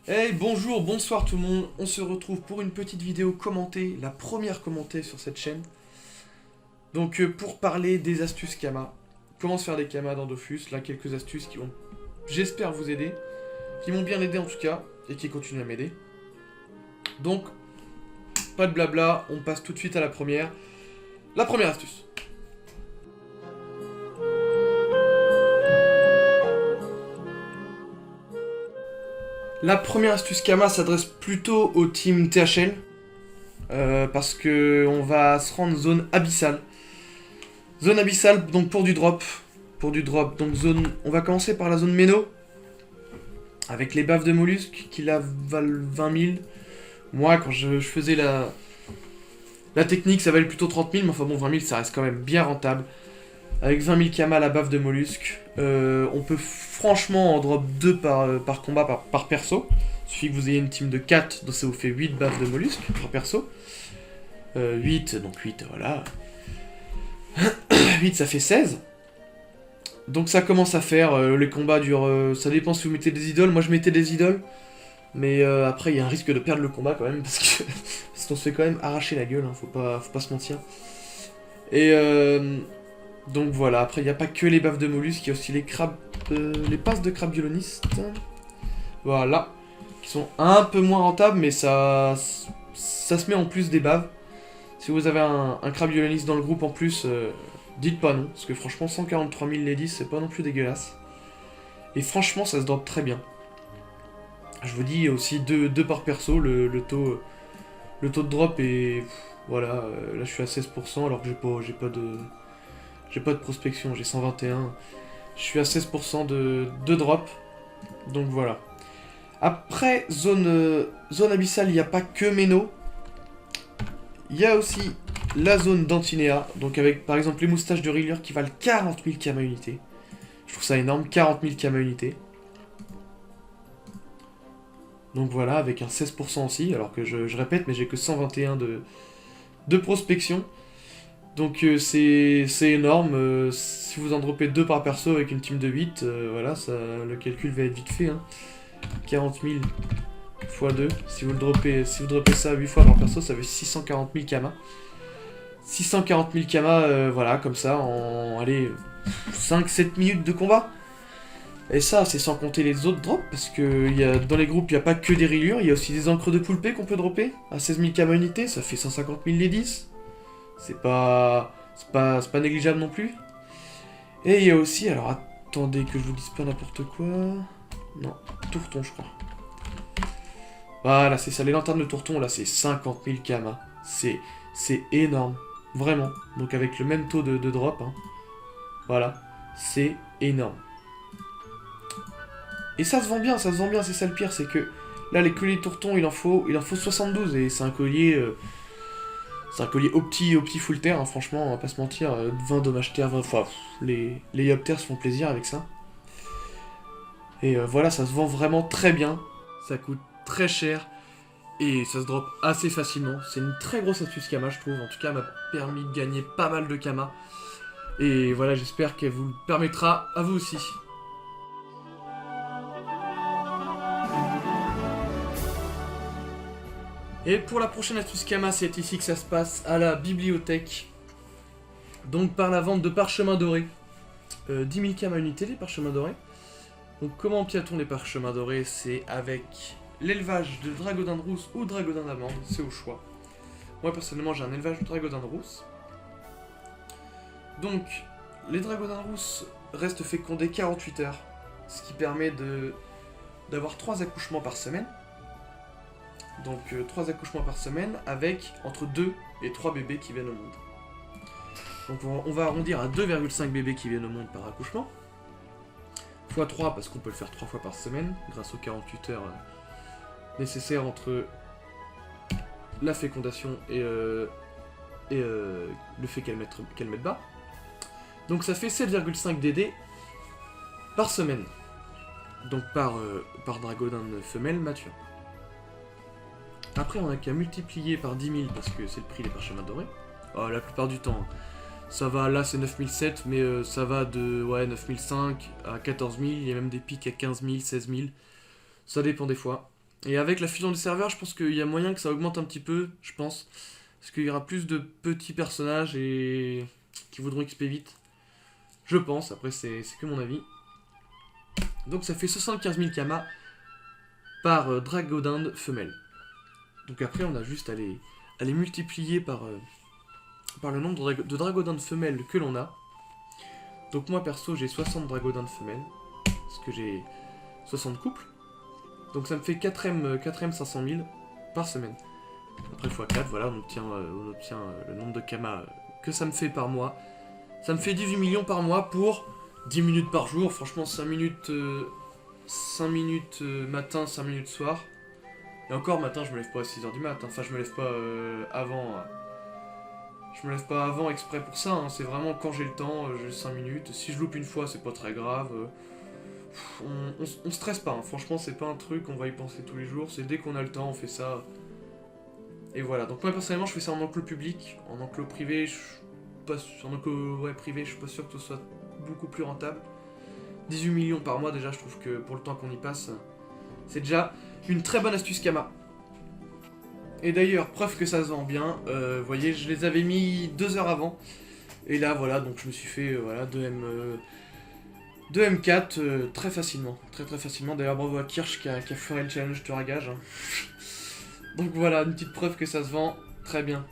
Hey, bonjour, bonsoir tout le monde, on se retrouve pour une petite vidéo commentée, la première commentée sur cette chaîne. Donc pour parler des astuces Kama, comment se faire des Kama dans Dofus, là quelques astuces qui vont, j'espère vous aider, qui m'ont bien aidé en tout cas, et qui continuent à m'aider. Donc, pas de blabla, on passe tout de suite à la première astuce. La première astuce Kama s'adresse plutôt au team THL, parce que on va se rendre zone abyssale. Zone abyssale, donc pour du drop. Donc zone. On va commencer par la zone méno. Avec les baffes de mollusques qui la valent 20 000. Moi, quand je faisais la technique, ça valait plutôt 30 000. Mais enfin bon, 20 000, ça reste quand même bien rentable. Avec 20 000 kama la baffe de mollusques, on peut franchement en drop 2 par combat, par perso. Il suffit que vous ayez une team de 4, donc ça vous fait 8 baffes de mollusques par perso. 8, donc 8, voilà. 8, ça fait 16. Donc ça commence à faire, les combats durent... ça dépend si vous mettez des idoles, moi je mettais des idoles. Mais après il y a un risque de perdre le combat quand même, parce qu'on se fait quand même arracher la gueule, hein, faut pas se mentir. Et donc voilà, après il n'y a pas que les baffes de mollusques, il y a aussi les crabes... les passes de crabes violonistes. Voilà. Qui sont un peu moins rentables, mais ça se met en plus des baves. Si vous avez un crabe violoniste dans le groupe en plus... dites pas non, parce que franchement 143 000 ladies c'est pas non plus dégueulasse. Et franchement ça se drop très bien. Je vous dis aussi 2 par perso, le taux de drop est... voilà, là je suis à 16% alors que j'ai pas de prospection, j'ai 121. Je suis à 16% de drop, donc voilà. Après, zone abyssale, il n'y a pas que Meno. Il y a aussi la zone d'Antinéa, donc avec par exemple les moustaches de Rilleur qui valent 40 000 kama unité. Je trouve ça énorme, 40 000 kama unité. Donc voilà, avec un 16% aussi, alors que je répète, mais j'ai que 121 de prospection. Donc c'est énorme, si vous en droppez 2 par perso avec une team de 8, voilà, le calcul va être vite fait. Hein. 40 000 x 2, si vous droppez ça 8 fois par perso, ça fait 640 000 kama. 640 000 kama, voilà, comme ça, en, allez, 5-7 minutes de combat. Et ça, c'est sans compter les autres drops, parce que dans les groupes, il n'y a pas que des rayures, il y a aussi des encres de poulpé qu'on peut dropper, à 16 000 kama unité, ça fait 150 000 les 10. C'est pas négligeable non plus. Et il y a aussi, alors attendez que je vous dise pas n'importe quoi... Non, tourton je crois. Voilà, c'est ça, les lanternes de tourton, là, c'est 50 000 kama. C'est énorme, vraiment. Donc avec le même taux de drop, hein. Voilà, c'est énorme. Et ça se vend bien, c'est ça le pire, c'est que là, les colliers tourtons, il en faut 72, et c'est un collier... c'est un collier opti full terre, hein, franchement, on va pas se mentir, 20 dommages terre, 20 fois, les yopters se font plaisir avec ça. Et voilà, ça se vend vraiment très bien, ça coûte très cher, et ça se drop assez facilement. C'est une très grosse astuce Kama, je trouve, en tout cas, m'a permis de gagner pas mal de Kama. Et voilà, j'espère qu'elle vous le permettra à vous aussi. Et pour la prochaine astuce Kama, c'est ici que ça se passe, à la bibliothèque. Donc par la vente de parchemins dorés. 10 000 Kama unité, les parchemins dorés. Donc comment obtient-on les parchemins dorés? C'est avec l'élevage de dragodin de rousse ou dragodin d'amande, c'est au choix. Moi personnellement j'ai un élevage de dragodin de rousse. Donc les dragodins de rousse restent fécondés 48 heures. Ce qui permet d'avoir 3 accouchements par semaine. Donc 3 accouchements par semaine avec entre 2 et 3 bébés qui viennent au monde. Donc on va arrondir à 2,5 bébés qui viennent au monde par accouchement. X 3 parce qu'on peut le faire 3 fois par semaine grâce aux 48 heures nécessaires entre la fécondation et le fait qu'elle mette bas. Donc ça fait 7,5 DD par semaine. Donc par dragodin femelle mature. Après, on n'a qu'à multiplier par 10 000 parce que c'est le prix des parchemins dorés. Oh, la plupart du temps, ça va, là c'est 9007, mais ça va de 9005 à 14 000. Il y a même des pics à 15 000, 16 000. Ça dépend des fois. Et avec la fusion des serveurs, je pense qu'il y a moyen que ça augmente un petit peu, je pense. Parce qu'il y aura plus de petits personnages et qui voudront XP vite. Je pense, après c'est que mon avis. Donc ça fait 75 000 kamas par Dragodinde femelle. Donc après on a juste à les multiplier par le nombre de Dragodindes femelles que l'on a. Donc moi perso j'ai 60 Dragodindes femelles. Parce que j'ai 60 couples. Donc ça me fait 4M 500 000 par semaine. Après x4, voilà, on obtient le nombre de kamas que ça me fait par mois. Ça me fait 18 millions par mois pour 10 minutes par jour. Franchement 5 minutes, 5 minutes matin, 5 minutes soir. Et encore matin je me lève pas à 6h du mat. Enfin je me lève pas avant. Je me lève pas avant exprès pour ça. Hein. C'est vraiment quand j'ai le temps, j'ai 5 minutes. Si je loupe une fois c'est pas très grave. On stresse pas, hein. Franchement c'est pas un truc, on va y penser tous les jours, c'est dès qu'on a le temps on fait ça. Et voilà, donc moi personnellement je fais ça en enclos public, en enclos privé, en enclos privé je suis pas sûr que ce soit beaucoup plus rentable. 18 millions par mois déjà, je trouve que pour le temps qu'on y passe, c'est déjà une très bonne astuce Kama. Et d'ailleurs, preuve que ça se vend bien, vous voyez je les avais mis 2 heures avant, et là voilà, donc je me suis fait voilà, 2 M4 très facilement, très facilement. D'ailleurs bravo à Kirsch qui a foiré le challenge tueur à gage. Hein. Donc voilà, une petite preuve que ça se vend très bien.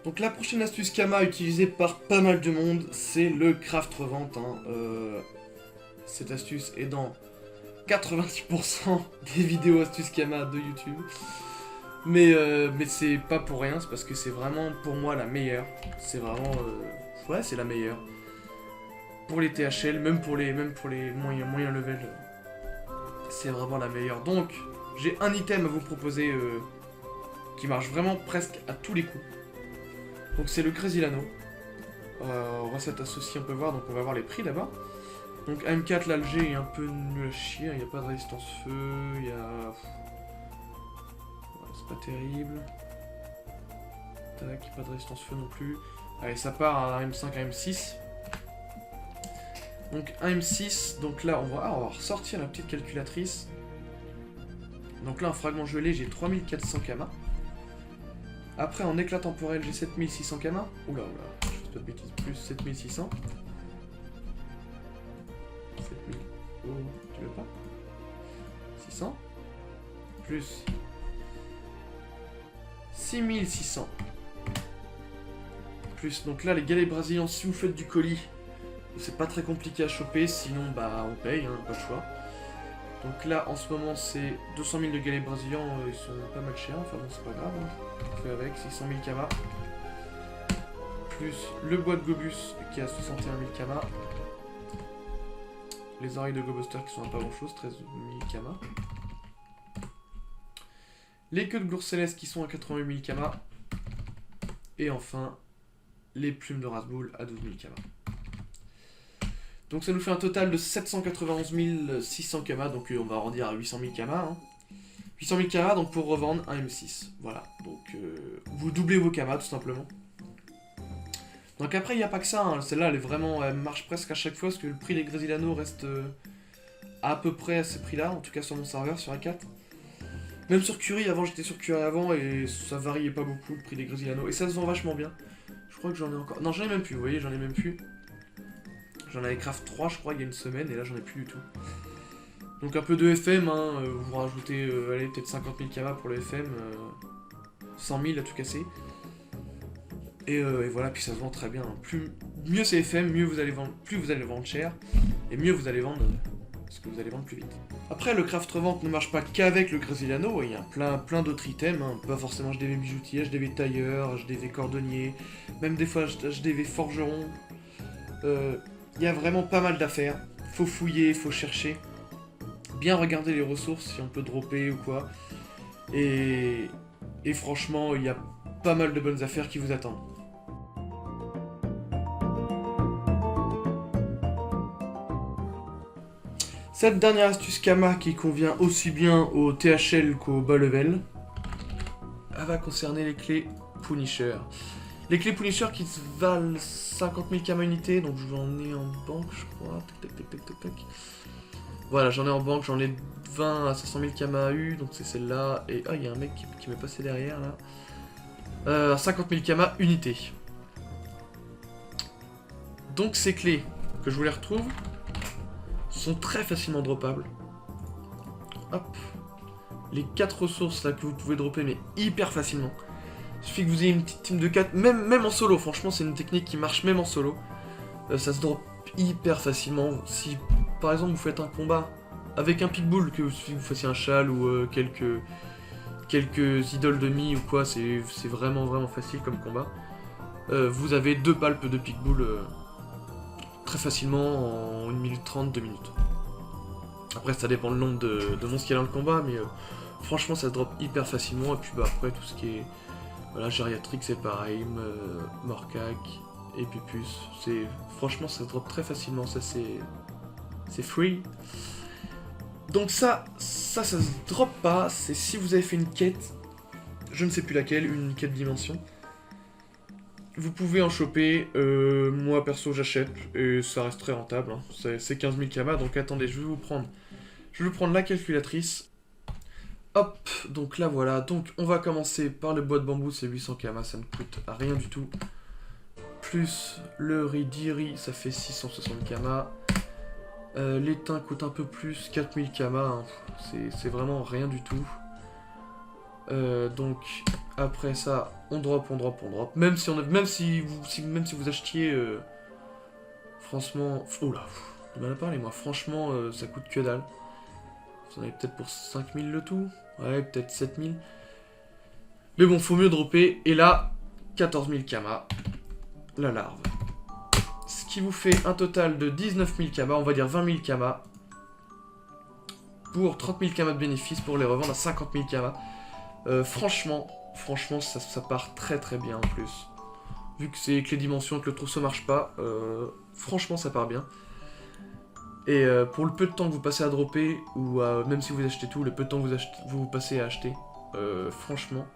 Donc la prochaine astuce Kama utilisée par pas mal de monde, c'est le craft revente. Hein. Cette astuce est dans 90% des vidéos astuces Kama de YouTube. Mais c'est pas pour rien, c'est parce que c'est vraiment pour moi la meilleure. C'est vraiment... ouais, c'est la meilleure. Pour les THL, même pour les moyens level. C'est vraiment la meilleure. Donc, j'ai un item à vous proposer qui marche vraiment presque à tous les coups. Donc c'est le Crazy Lano. Recette associée, on peut voir, donc on va voir les prix là-bas. Donc AM4, l'Alger est un peu nul à chier, il n'y a pas de résistance feu, il y a... c'est pas terrible. Tac, pas de résistance feu non plus. Allez, ça part à AM5, AM6. Donc AM6, donc là on va ressortir la petite calculatrice. Donc là en fragment gelé j'ai 3400 kamas. Après en éclat temporel j'ai 7600 kamas. Oula, je fais pas de bêtises, plus 7600. 7000. Oh, tu veux pas 600. Plus 6600. Plus, donc là les galets brésiliens, si vous faites du colis, c'est pas très compliqué à choper, sinon bah on paye, hein, pas le choix. Donc là en ce moment c'est 200 000 de galets brésiliens, ils sont pas mal chers, enfin bon c'est pas grave, hein. On fait avec 600 000 kamas. Plus le bois de Gobus qui a 61 000 kamas. Les oreilles de Gobuster qui sont à pas grand chose, 13 000 kamas. Les queues de Glour Céleste qui sont à 88 000 kamas. Et enfin, les plumes de Rasboul à 12 000 kamas. Donc ça nous fait un total de 791 600 kamas, donc on va arrondir à 800 000 kamas. Hein. 800 000 kamas donc pour revendre un M6. Voilà, donc vous doublez vos kamas tout simplement. Donc après il n'y a pas que ça, hein. Celle-là elle marche presque à chaque fois parce que le prix des Grésillano reste à peu près à ce prix-là, en tout cas sur mon serveur, sur A4. Même sur Curie, avant j'étais sur Curie avant et ça variait pas beaucoup le prix des Grésillano et ça se vend vachement bien. Je crois que j'en ai encore... Non j'en ai même plus, vous voyez, j'en ai même plus. J'en avais craft 3 je crois il y a une semaine et là j'en ai plus du tout. Donc un peu de FM, hein, vous rajoutez allez, peut-être 50 000 kamas pour le FM, 100 000 à tout casser. Et voilà, puis ça se vend très bien. Mieux c'est FM, mieux vous allez vendre, plus vous allez vendre cher, et mieux vous allez vendre parce que vous allez vendre plus vite. Après le craft revente ne marche pas qu'avec le Grésillano, il y a plein d'autres items, hein. Pas forcément HDV bijoutier, HDV tailleur, HDV cordonnier, même des fois HDV forgeron. Il y a vraiment pas mal d'affaires, faut fouiller, faut chercher, bien regarder les ressources si on peut dropper ou quoi, et franchement il y a pas mal de bonnes affaires qui vous attendent. Cette dernière astuce Kama qui convient aussi bien au THL qu'au bas level, elle va concerner les clés Punisher. Les clés Punisher qui valent 50 000 Kama unité, donc j'en ai en banque, je crois. Tac, tac, tac, tac, tac, tac. Voilà, j'en ai en banque, j'en ai 20 à 500 000 Kama AU, donc c'est celle-là. Et il y a un mec qui m'est passé derrière là. 50 000 Kama unité. Donc ces clés que je vous les retrouve sont très facilement droppables. Hop. Les 4 ressources là que vous pouvez dropper, mais hyper facilement. Il suffit que vous ayez une petite team de 4, même en solo, franchement c'est une technique qui marche même en solo. Ça se drop hyper facilement. Si par exemple vous faites un combat avec un pitbull, que vous fassiez un châle ou quelques idoles de mi ou quoi, c'est vraiment facile comme combat. Vous avez 2 palpes de pitbull très facilement en 1 minute 30, 2 minutes. Après ça dépend le nombre de monstres qu'il y a dans le combat, mais franchement ça se drop hyper facilement. Et puis bah après tout ce qui est... Voilà, Gériatrix c'est pareil, Morcac, Epipus, franchement ça se drop très facilement, ça c'est free. Donc ça se drop pas, c'est si vous avez fait une quête, je ne sais plus laquelle, une quête dimension. Vous pouvez en choper, moi perso j'achète, et ça reste très rentable, hein. C'est 15 000 Kama, donc attendez, je vais vous prendre la calculatrice. Hop, donc là voilà, donc on va commencer par le bois de bambou, c'est 800 Kama, ça ne coûte rien du tout. Plus le riz d'Iri, ça fait 660 Kama. L'étain coûte un peu plus, 4000 Kama, hein. C'est vraiment rien du tout. Donc après ça, on drop. Même si vous achetiez, franchement, oh là, de mal à parler moi. Franchement, ça coûte que dalle. Vous en avez peut-être pour 5000 le tout. Ouais, peut-être 7000. Mais bon, faut mieux dropper. Et là, 14 000 Kama, la larve. Ce qui vous fait un total de 19 000 Kama, on va dire 20 000 Kama. Pour 30 000 Kama de bénéfices pour les revendre à 50 000 Kama. Franchement, ça part très bien en plus. Vu que c'est avec les dimensions, que le trousseau marche pas, franchement ça part bien. Et pour le peu de temps que vous passez à dropper, ou même si vous achetez tout, le peu de temps que vous passez à acheter, franchement,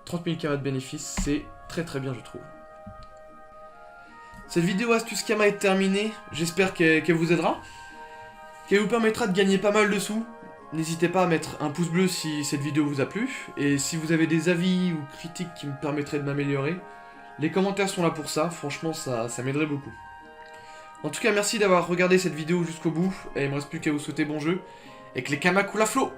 30 000 Kama de bénéfices, c'est très bien je trouve. Cette vidéo astuce Kama est terminée, j'espère qu'elle vous aidera, qu'elle vous permettra de gagner pas mal de sous. N'hésitez pas à mettre un pouce bleu si cette vidéo vous a plu, et si vous avez des avis ou critiques qui me permettraient de m'améliorer, les commentaires sont là pour ça, franchement ça m'aiderait beaucoup. En tout cas merci d'avoir regardé cette vidéo jusqu'au bout, et il me reste plus qu'à vous souhaiter bon jeu, et que les Kama coulent à flot.